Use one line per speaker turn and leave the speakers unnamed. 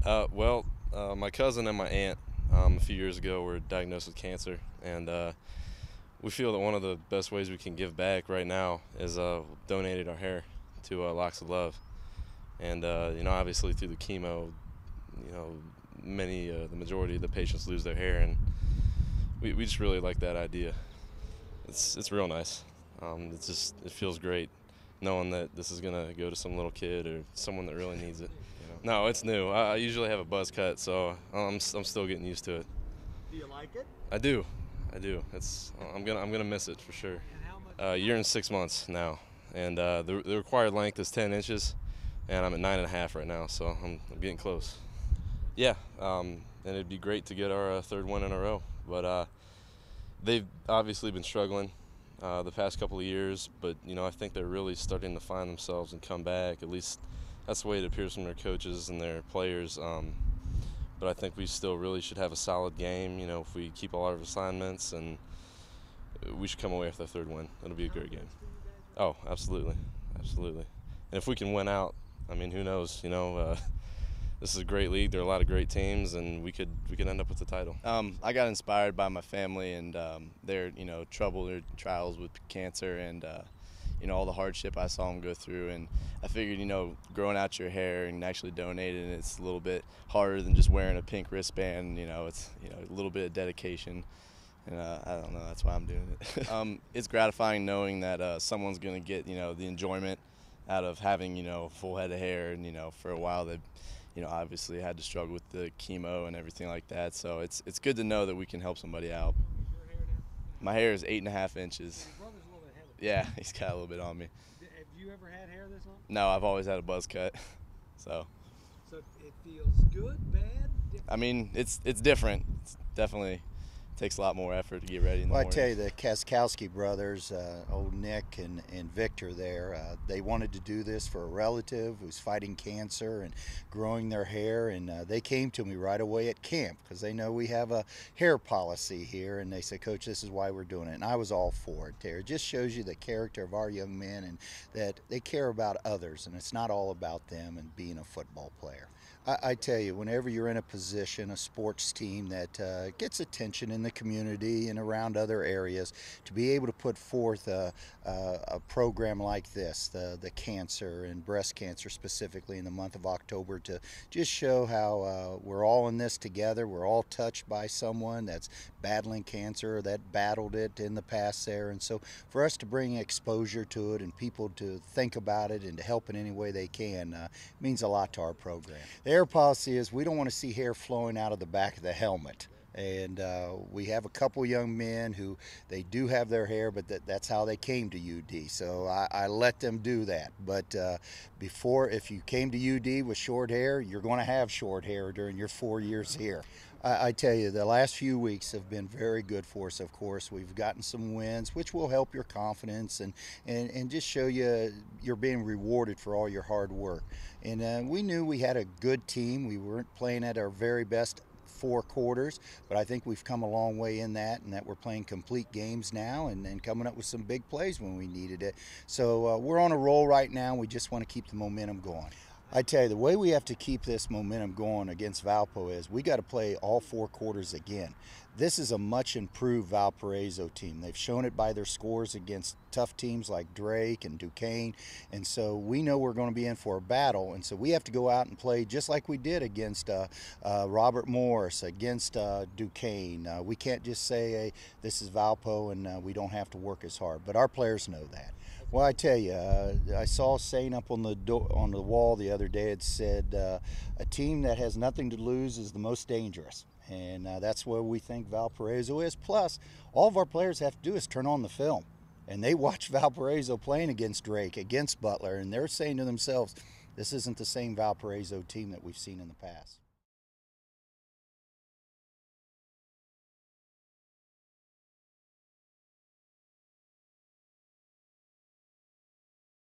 My cousin and my aunt a few years ago were diagnosed with cancer, and we feel that one of the best ways we can give back right now is donating our hair to Locks of Love. And obviously through the chemo, the majority of the patients lose their hair, and we just really like that idea. It's real nice. It feels great knowing that this is gonna go to some little kid or someone that really needs it. No, it's new. I usually have a buzz cut, so I'm still getting used to it.
Do you like it?
I do. I'm gonna miss it for sure. A year and 6 months now, and the required length is 10 inches, and I'm at 9.5 right now, so I'm getting close. Yeah, and it'd be great to get our third one in a row, but they've obviously been struggling the past couple of years, but I think they're really starting to find themselves and come back. At least that's the way it appears from their coaches and their players. But I think we still really should have a solid game. If we keep all our assignments, and we should come away with the third win. It'll be a great game. Oh, absolutely. And if we can win out, who knows? This is a great league. There are a lot of great teams, and we could end up with the title.
I got inspired by my family and their their trials with cancer, and all the hardship I saw them go through, and I figured growing out your hair and actually donating, it's a little bit harder than just wearing a pink wristband. It's a little bit of dedication, and I don't know, that's why I'm doing it. It's gratifying knowing that someone's going to get the enjoyment out of having a full head of hair, and for a while they obviously had to struggle with the chemo and everything like that. So it's good to know that we can help somebody out. My hair is 8.5 inches. Yeah, he's got a little bit on me.
Have you ever had hair this long?
No, I've always had a buzz cut. So
it feels good, bad, different?
It's different. It's definitely takes a lot more effort to get ready in the morning.
I tell you, the KACZKOWSKI brothers, old Nick and Victor there, they wanted to do this for a relative who's fighting cancer and growing their hair, and they came to me right away at camp because they know we have a hair policy here, and they said, Coach, this is why we're doing it, and I was all for it there. It just shows you the character of our young men, and that they care about others, and it's not all about them and being a football player. I tell you, whenever you're in a position, a sports team that gets attention in the community and around other areas, to be able to put forth a program like this, the cancer and breast cancer specifically in the month of October, to just show how we're all in this together, we're all touched by someone that's battling cancer, that battled it in the past there, and so for us to bring exposure to it and people to think about it and to help in any way they can means a lot to our program. The hair policy is we don't want to see hair flowing out of the back of the helmet. And we have a couple young men who they do have their hair, but that's how they came to UD. So I let them do that. But before, if you came to UD with short hair, you're going to have short hair during your 4 years here. I tell you, the last few weeks have been very good for us, of course. We've gotten some wins, which will help your confidence and just show you you're being rewarded for all your hard work. And we knew we had a good team. We weren't playing at our very best 4 quarters, but I think we've come a long way in that, and that we're playing complete games now and coming up with some big plays when we needed it. So we're on a roll right now. We just want to keep the momentum going. I tell you, the way we have to keep this momentum going against Valpo is we got to play all 4 quarters again. This is a much improved Valparaiso team. They've shown it by their scores against tough teams like Drake and Duquesne, and so we know we're going to be in for a battle, and so we have to go out and play just like we did against Robert Morris, against Duquesne. We can't just say, hey, this is Valpo and we don't have to work as hard, but our players know that. Well, I tell you, I saw a saying up on the wall the other day. It said, a team that has nothing to lose is the most dangerous. And that's where we think Valparaiso is. Plus, all of our players have to do is turn on the film. And they watch Valparaiso playing against Drake, against Butler, and they're saying to themselves, this isn't the same Valparaiso team that we've seen in the past.